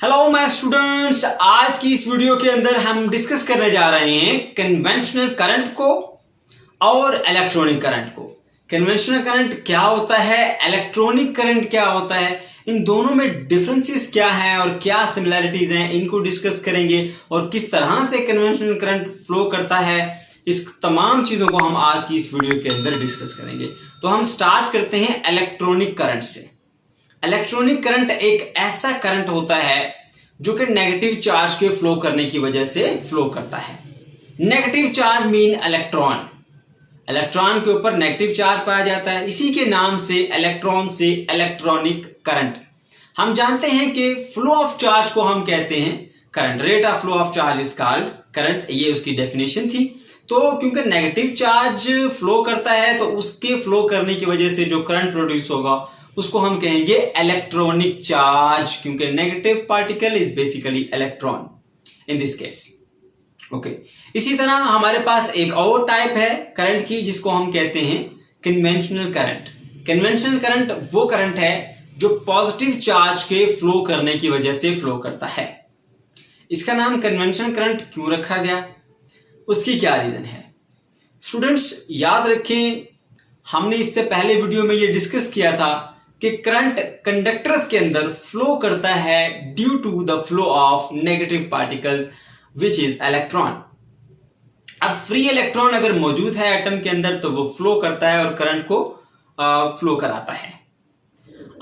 Hello my students, आज की इस वीडियो के अंदर हम डिस्कस करने जा रहे हैं कन्वेंशनल करंट को और इलेक्ट्रॉनिक करंट को। कन्वेंशनल करंट क्या होता है, इलेक्ट्रॉनिक करंट क्या होता है, इन दोनों में डिफरेंसेस क्या है और क्या सिमिलैरिटीज हैं, इनको डिस्कस करेंगे और किस तरह से कन्वेंशनल करंट फ्लो करता है। इस तमाम चीजों को हम आज की इस वीडियो के अंदर डिस्कस करेंगे। तो हम स्टार्ट करते हैं इलेक्ट्रॉनिक करंट से। इलेक्ट्रॉनिक करंट एक ऐसा करंट होता है जो कि नेगेटिव चार्ज के फ्लो करने की वजह से फ्लो करता है। Negative charge mean electron, electron के ऊपर नेगेटिव चार्ज पाया जाता है, इसी के नाम से इलेक्ट्रॉन से इलेक्ट्रॉनिक करंट। हम जानते हैं कि फ्लो ऑफ चार्ज को हम कहते हैं current, rate of flow of charge is called current, ये उसकी डेफिनेशन थी। तो क्योंकि नेगेटिव चार्ज फ्लो करता है तो उसके फ्लो करने की वजह से जो करंट प्रोड्यूस होगा उसको हम कहेंगे इलेक्ट्रॉनिक चार्ज, क्योंकि negative particle is basically electron in this case. Okay, इसी तरह हमारे पास एक और टाइप है करंट की जिसको हम कहते हैं कन्वेंशनल करंट। कन्वेंशनल करंट वो करंट है जो पॉजिटिव चार्ज के फ्लो करने की वजह से फ्लो करता है। इसका नाम कन्वेंशनल करंट क्यों रखा गया, उसकी क्या रीजन है? स्टूडेंट्स याद रखें, हमने इससे पहले वीडियो में ये डिस्कस किया था कि करंट कंडक्टर्स के अंदर फ्लो करता है due to the flow of negative particles which is electron. अब फ्री इलेक्ट्रॉन अगर मौजूद है एटम के अंदर तो वो फ्लो करता है और करंट को फ्लो कराता है।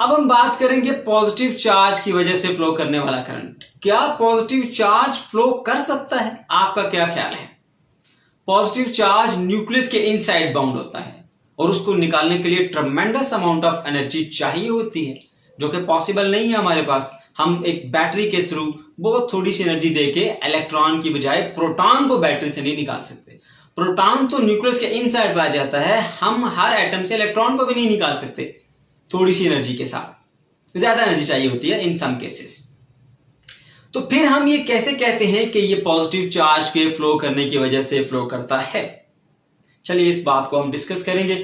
अब हम बात करेंगे पॉजिटिव चार्ज की वजह से फ्लो करने वाला करंट। क्या पॉजिटिव चार्ज फ्लो कर सकता है? आपका क्या ख्याल है? पॉजिटिव चार्ज न्यूक्लियस के इनसाइड बाउंड होता है और उसको निकालने के लिए ट्रमेंडस अमाउंट ऑफ एनर्जी चाहिए होती है, जो कि पॉसिबल नहीं है हमारे पास। हम एक बैटरी के थ्रू बहुत थोड़ी सी एनर्जी देके इलेक्ट्रॉन की बजाय प्रोटॉन को बैटरी से नहीं निकाल सकते। प्रोटॉन तो न्यूक्लियस के इनसाइड पाया जाता है, हम हर एटम से इलेक्ट्रॉन को भी नहीं निकाल सकते थोड़ी सी एनर्जी के साथ, ज्यादा एनर्जी चाहिए होती है इन सम केसेस। तो फिर हम ये कैसे कहते हैं कि ये पॉजिटिव चार्ज के फ्लो करने की वजह से फ्लो करता है? चलिए इस बात को हम डिस्कस करेंगे।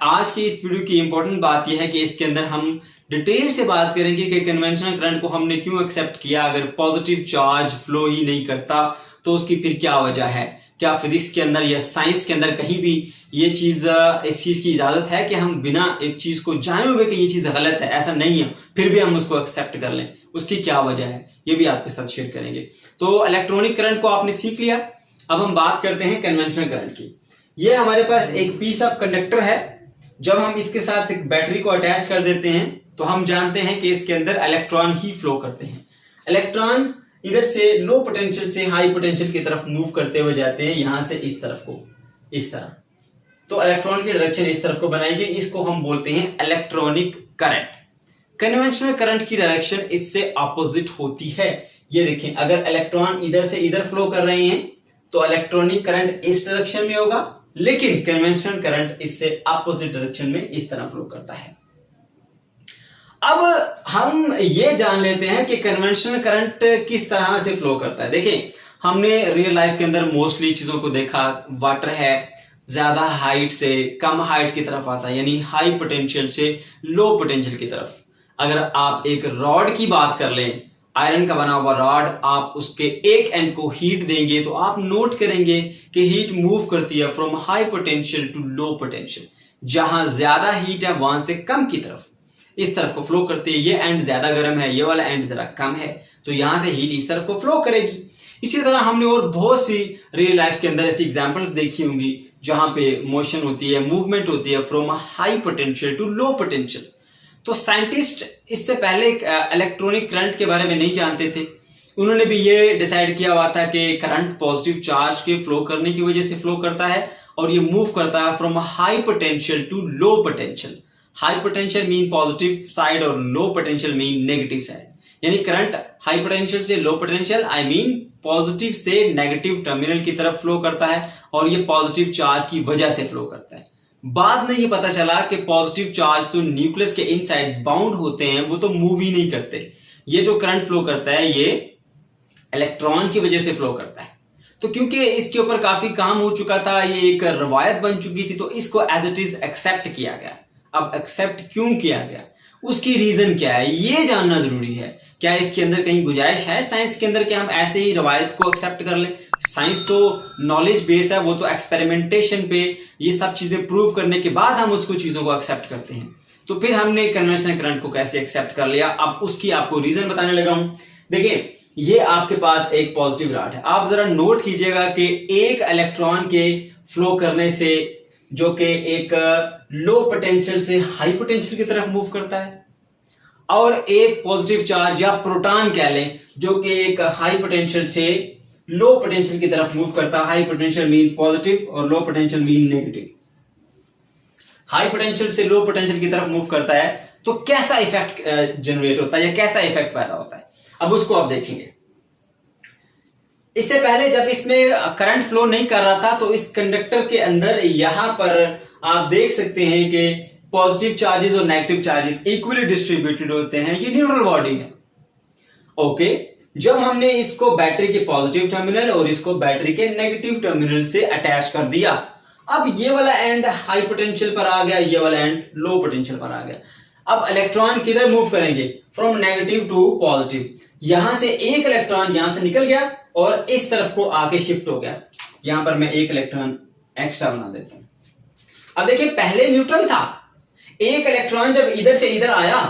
आज की इस वीडियो की इंपॉर्टेंट बात यह है कि इसके अंदर हम डिटेल से बात करेंगे कि कन्वेंशनल करंट को हमने क्यों एक्सेप्ट किया। अगर पॉजिटिव चार्ज फ्लो ही नहीं करता तो उसकी फिर क्या वजह है? क्या फिजिक्स के अंदर या साइंस के अंदर कहीं भी ये चीज, इस चीज की इजाजत है कि हम बिना एक चीज को जाने हुए कि ये चीज गलत है, ऐसा नहीं है, फिर भी हम उसको एक्सेप्ट कर लें? उसकी क्या वजह है ये भी आपके साथ शेयर करेंगे। तो इलेक्ट्रॉनिक करंट को आपने सीख लिया, अब हम बात करते हैं कन्वेंशनल करंट की। ये हमारे पास एक पीस ऑफ कंडक्टर है, जब हम इसके साथ एक बैटरी को अटैच कर देते हैं तो हम जानते हैं कि इसके अंदर इलेक्ट्रॉन ही फ्लो करते हैं। इलेक्ट्रॉन इधर से लो पोटेंशियल से हाई पोटेंशियल की तरफ मूव करते हुए जाते हैं, यहां से इस तरफ को, इस तरह। तो इलेक्ट्रॉन की डायरेक्शन इस तरफ को बनाएगी, इसको हम बोलते हैं इलेक्ट्रॉनिक करंट। कन्वेंशनल करंट की डायरेक्शन इससे ऑपोजिट होती है। ये देखें, अगर इलेक्ट्रॉन इधर से इधर फ्लो कर रहे हैं तो इलेक्ट्रॉनिक करंट इस डायरेक्शन में होगा, लेकिन कन्वेंशनल करंट इससे अपोजिट डायरेक्शन में इस तरह फ्लो करता है। अब हम ये जान लेते हैं कि कन्वेंशनल करंट किस तरह से फ्लो करता है। देखिए, हमने रियल लाइफ के अंदर मोस्टली चीजों को देखा, वाटर है ज्यादा हाइट से कम हाइट की तरफ आता है, यानी हाई पोटेंशियल से लो पोटेंशियल की तरफ। अगर आप एक रॉड की बात कर लें, आयरन का बना हुआ रॉड, आप उसके एक एंड को हीट देंगे तो आप नोट करेंगे कि हीट मूव करती है from high potential to low potential. जहां ज्यादा हीट है वहां से कम की तरफ इस तरफ को फ्लो करती है। ये एंड ज्यादा गर्म है, ये वाला एंड जरा कम है, तो यहां से हीट इस तरफ को फ्लो करेगी। इसी तरह हमने और बहुत सी रियल लाइफ के अंदर ऐसी एग्जाम्पल्स देखी होंगी जहां पे मोशन होती है, मूवमेंट होती है from high potential to low potential. तो साइंटिस्ट इससे पहले इलेक्ट्रॉनिक करंट के बारे में नहीं जानते थे, उन्होंने भी ये डिसाइड किया हुआ था कि करंट पॉजिटिव चार्ज के फ्लो करने की वजह से फ्लो करता है और ये मूव करता है from high potential to low potential. High potential mean positive side और low potential mean negative side. यानी करंट हाई पोटेंशियल से low potential, I mean positive से नेगेटिव टर्मिनल की तरफ फ्लो करता है और ये पॉजिटिव चार्ज की वजह से फ्लो करता है। बाद में ये पता चला कि पॉजिटिव चार्ज तो न्यूक्लियस के इनसाइड बाउंड होते हैं, वो तो मूव ही नहीं करते। ये जो करंट फ्लो करता है ये इलेक्ट्रॉन की वजह से फ्लो करता है। तो क्योंकि इसके ऊपर काफी काम हो चुका था, ये एक रवायत बन चुकी थी, तो इसको एज इट इज एक्सेप्ट किया गया। अब एक्सेप्ट क्यों किया गया, उसकी रीजन क्या है, ये जानना जरूरी है। क्या इसके अंदर कहीं गुंजाइश है साइंस के अंदर कि हम ऐसे ही रवायत को एक्सेप्ट कर लें? साइंस तो नॉलेज बेस है, वो तो एक्सपेरिमेंटेशन पे ये सब चीजें प्रूव करने के बाद हम उसको चीजों को एक्सेप्ट करते हैं। तो फिर हमने कन्वेंशनल करंट को कैसे एक्सेप्ट कर लिया, अब उसकी आपको रीजन बताने लगा हूं। देखिए, ये आपके पास एक पॉजिटिव रॉड है, आप जरा नोट कीजिएगा कि एक इलेक्ट्रॉन के फ्लो करने से जो कि एक लो पोटेंशियल से हाई पोटेंशियल की तरफ मूव करता है, और एक पॉजिटिव चार्ज या प्रोटॉन कह लें जो कि एक हाई पोटेंशियल से लो पोटेंशियल की तरफ मूव करता है। हाई पोटेंशियल मीन पॉजिटिव और low potential mean negative. High potential से लो पोटेंशियल की तरफ मूव करता है तो कैसा इफेक्ट जनरेट होता है या कैसा इफेक्ट पैदा होता है, अब उसको आप देखेंगे। इससे पहले जब इसमें करंट फ्लो नहीं कर रहा था तो इस कंडक्टर के अंदर यहां पर आप देख सकते हैं कि पॉजिटिव चार्जेस और नेगेटिव चार्जेस इक्वली डिस्ट्रीब्यूटेड होते हैं। ये न्यूट्रल बॉडी है। ओके, जब हमने इसको बैटरी के पॉजिटिव टर्मिनल और इसको बैटरी के नेगेटिव टर्मिनल से अटैच कर दिया, अब ये वाला एंड हाई पोटेंशियल पर आ गया, ये वाला एंड लो पोटेंशियल पर आ गया। अब इलेक्ट्रॉन किधर मूव करेंगे? From negative to positive. यहां से एक इलेक्ट्रॉन यहां से निकल गया और इस तरफ को आके शिफ्ट हो गया। यहां पर मैं एक इलेक्ट्रॉन एक्स्ट्रा बना देता हूं। अब देखिए, पहले न्यूट्रल था, एक इलेक्ट्रॉन जब इधर से इधर आया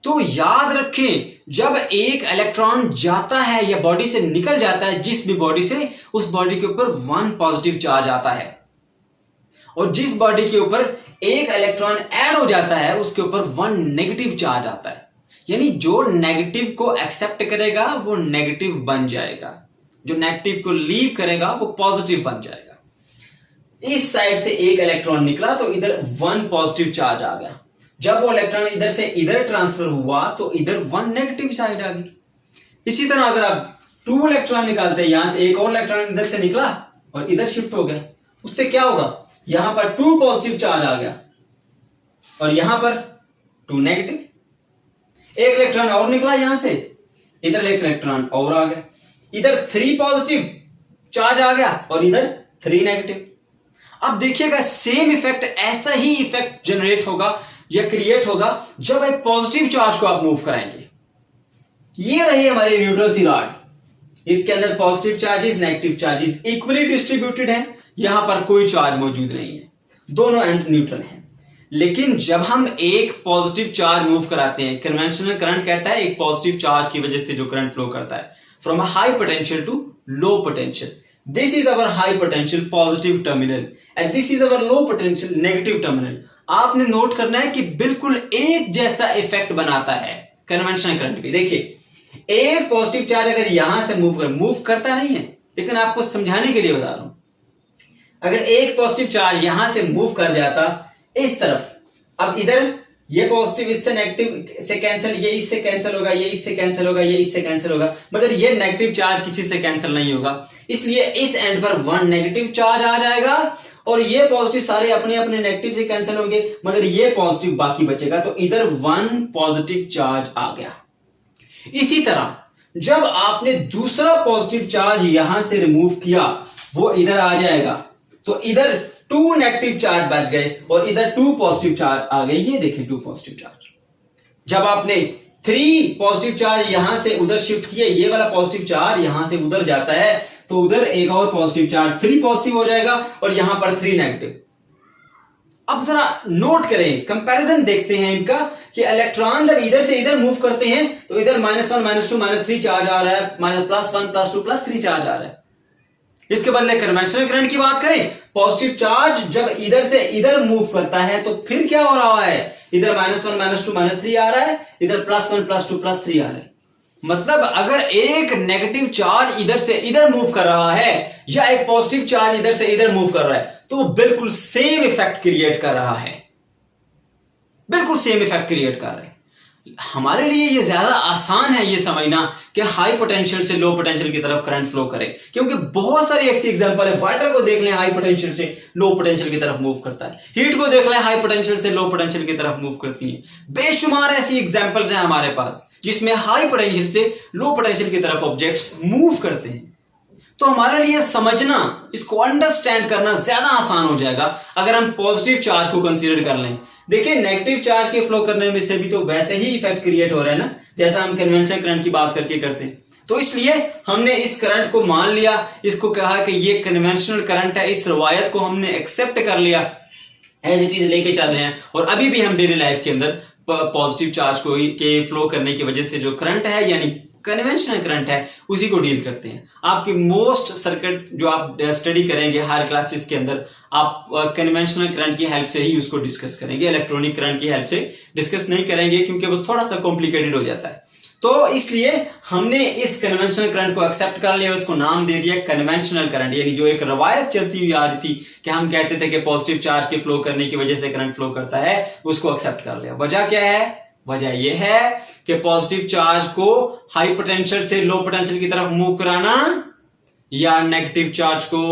तो याद रखें, जब एक इलेक्ट्रॉन जाता है या बॉडी से निकल जाता है, जिस भी बॉडी से, उस बॉडी के ऊपर 1 पॉजिटिव चार्ज आता है, और जिस बॉडी के ऊपर एक इलेक्ट्रॉन ऐड हो जाता है उसके ऊपर 1 नेगेटिव चार्ज आता है। यानी जो नेगेटिव को एक्सेप्ट करेगा वो नेगेटिव बन जाएगा, जो नेगेटिव को लीव करेगा वो पॉजिटिव बन जाएगा। इस साइड से एक इलेक्ट्रॉन निकला तो इधर 1 पॉजिटिव चार्ज आ गया। जब वो इलेक्ट्रॉन इधर से इधर ट्रांसफर हुआ तो इधर 1 नेगेटिव साइड आ गई। इसी तरह अगर आप 2 इलेक्ट्रॉन निकालते हैं, यहां से एक और इलेक्ट्रॉन इधर से निकला और इधर शिफ्ट हो गया, उससे क्या होगा? यहां पर 2 पॉजिटिव चार्ज आ गया और यहां पर 2 नेगेटिव। एक इलेक्ट्रॉन और निकला यहां से, इधर एक इलेक्ट्रॉन और आ गया, इधर 3 पॉजिटिव चार्ज आ गया और इधर 3 नेगेटिव। अब देखिएगा, सेम इफेक्ट, ऐसा ही इफेक्ट जनरेट होगा या क्रिएट होगा जब एक पॉजिटिव चार्ज को आप मूव कराएंगे। ये रही हमारी न्यूट्रल सी रॉड, इसके अंदर positive charges negative charges equally distributed है, यहां पर कोई चार्ज मौजूद नहीं है, दोनों एंड न्यूट्रल हैं। लेकिन जब हम एक पॉजिटिव चार्ज मूव कराते हैं, कन्वेंशनल करंट कहता है एक पॉजिटिव चार्ज की वजह से जो करंट फ्लो करता है from a high potential to low potential, this is our high potential positive terminal and this is our low potential negative terminal. आपने नोट करना है कि बिल्कुल एक जैसा इफेक्ट बनाता है कन्वेंशनल करंट भी। देखिए, एक पॉजिटिव चार्ज अगर यहां से मूव करता नहीं है, लेकिन आपको समझाने के लिए बता रहा हूं, अगर एक पॉजिटिव चार्ज यहां से मूव कर जाता इस तरफ, अब इधर ये पॉजिटिव इससे नेगेटिव से कैंसिल, ये इससे कैंसिल होगा, ये इससे कैंसिल होगा, ये इससे कैंसिल होगा, मगर ये नेगेटिव चार्ज किसी से कैंसिल नहीं होगा, इसलिए इस एंड पर 1 नेगेटिव चार्ज आ जाएगा और ये पॉजिटिव सारे अपने अपने नेगेटिव से कैंसिल होंगे, मगर ये पॉजिटिव बाकी बचेगा, तो इधर 1 पॉजिटिव चार्ज आ गया। इसी तरह जब आपने दूसरा पॉजिटिव चार्ज यहां से रिमूव किया, वो इधर आ जाएगा, तो इधर 2 नेगेटिव चार्ज बच गए और इधर 2 पॉजिटिव चार्ज आ गए। ये देखिए 2 पॉजिटिव चार्ज। जब आपने 3 पॉजिटिव चार्ज यहां से उधर शिफ्ट किए, ये वाला पॉजिटिव चार्ज यहां से उधर जाता है तो उधर एक और पॉजिटिव चार्ज 3 पॉजिटिव हो जाएगा और यहां पर 3 नेगेटिव। अब जरा नोट करें, कंपैरिजन देखते हैं इनका कि इलेक्ट्रॉन जब इधर से इधर मूव करते हैं तो इधर -1 -2 -3 चार्ज आ रहा है, +1 +2 +3 चार्ज आ रहा है। इसके बदले कन्वेंशनल करंट की बात करें, पॉजिटिव चार्ज जब इधर से इधर मूव करता है तो फिर क्या हो रहा है? इधर -1 -2 -3 आ रहा है, इधर +1 +2 +3 आ रहा है। मतलब अगर एक नेगेटिव चार्ज इधर से इधर मूव कर रहा है या एक पॉजिटिव चार्ज इधर से इधर मूव कर रहा है तो वो बिल्कुल सेम इफेक्ट क्रिएट कर रहा है, बिल्कुल सेम इफेक्ट क्रिएट कर रहा है। हमारे लिए ये ज्यादा आसान है ये समझना कि हाई पोटेंशियल से लो पोटेंशियल की तरफ करंट फ्लो करे, क्योंकि बहुत सारी ऐसी एग्जांपल है। वाटर को देख लें, हाई पोटेंशियल से लो पोटेंशियल की तरफ मूव करता है। हीट को देख लें, हाई पोटेंशियल से लो पोटेंशियल की तरफ मूव करती है। बेशुमार ऐसी एग्जांपल्स हैं हमारे पास जिसमें हाई पोटेंशियल से लो पोटेंशियल की तरफ ऑब्जेक्ट्स मूव करते हैं। तो हमारे लिए समझना, इसको अंडरस्टैंड करना ज्यादा आसान हो जाएगा अगर हम पॉजिटिव चार्ज को कंसीडर कर लें। देखिए नेगेटिव चार्ज के फ्लो करने में से भी तो वैसे ही इफेक्ट क्रिएट हो रहा है ना, जैसा हम कन्वेंशनल करंट की बात करके करते हैं। तो इसलिए हमने इस करंट को मान लिया, इसको कहा कि ये कन्वेंशनल करंट है, इस रवायत को हमने एक्सेप्ट कर लिया, एज इट इज लेके चल रहे हैं। और अभी भी हम डेली लाइफ के अंदर पॉजिटिव चार्ज को के फ्लो करने की वजह से जो करंट है यानी कन्वेंशनल करंट है उसी को डील करते हैं। आपकी मोस्ट सर्किट जो आप स्टडी करेंगे हायर क्लासेस के अंदर, आप कन्वेंशनल करंट की हेल्प से ही उसको डिस्कस करेंगे, इलेक्ट्रॉनिक करंट की हेल्प से डिस्कस नहीं करेंगे क्योंकि वो थोड़ा सा कॉम्प्लिकेटेड हो जाता है। तो इसलिए हमने इस कन्वेंशनल करंट को एक्सेप्ट कर लिया, उसको नाम दे दिया कन्वेंशनल करंट, यानी जो एक रवायत चलती हुई आ रही थी कि हम कहते थे कि पॉजिटिव चार्ज के फ्लो करने की वजह से करंट फ्लो करता है, उसको एक्सेप्ट कर लिया। वजह क्या है? वजह यह है कि पॉजिटिव चार्ज को हाई पोटेंशियल से लो पोटेंशियल की तरफ मूव कराना या नेगेटिव चार्ज को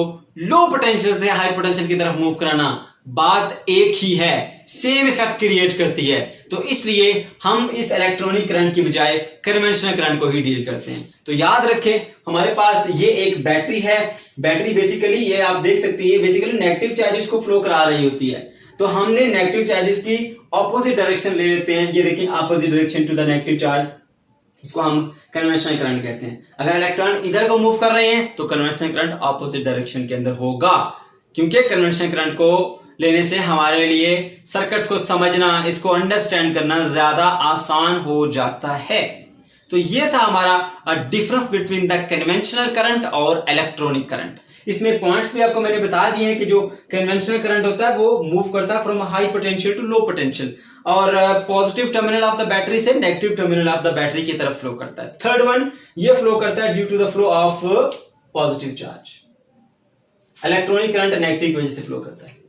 लो पोटेंशियल से हाई पोटेंशियल की तरफ मूव कराना, बात एक ही है, सेम इफेक्ट क्रिएट करती है। तो इसलिए हम इस इलेक्ट्रॉनिक करंट की बजाय कन्वेंशनल करंट को ही डील करते हैं। तो याद रखें हमारे पास ये एक बैटरी है, बैटरी बेसिकली ये आप देख सकते हैं बेसिकली नेगेटिव चार्जेस को फ्लो करा रही होती है। तो हमने नेगेटिव चार्जेस की ऑपोजिट डायरेक्शन ले लेते हैं, ये देखिए opposite direction to the negative charge, इसको हम कन्वेंशनल करंट कहते हैं। अगर इलेक्ट्रॉन इधर को मूव कर रहे हैं तो कन्वेंशनल करंट ऑपोजिट डायरेक्शन के अंदर होगा, क्योंकि कन्वेंशनल करंट को लेने से हमारे लिए सर्किट्स को समझना, इसको अंडरस्टैंड करना ज्यादा आसान हो जाता है। तो ये था हमारा difference between the conventional current और इलेक्ट्रॉनिक करंट। इसमें पॉइंट्स भी आपको मैंने बता दिए हैं कि जो कन्वेंशनल करंट होता है वो मूव करता है from high potential to low potential, और positive terminal of the battery से negative terminal of the battery की तरफ फ्लो करता है। थर्ड वन, ये फ्लो करता है due to the flow of positive charge. Electronic current negative की वजह से फ्लो करता है।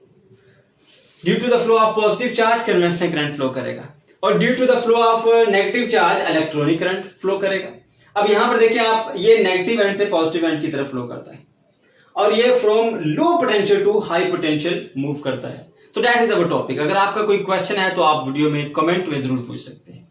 Due to the flow of positive charge conventional current flow करेगा, और due to the flow of negative charge electronic current flow करेगा। अब यहां पर देखिए आप, ये नेगेटिव एंड से पॉजिटिव एंड की तरफ फ्लो करता है, और ये from low potential to high potential move करता है। So that is our topic. अगर आपका कोई क्वेश्चन है तो आप वीडियो में कमेंट में जरूर पूछ सकते हैं।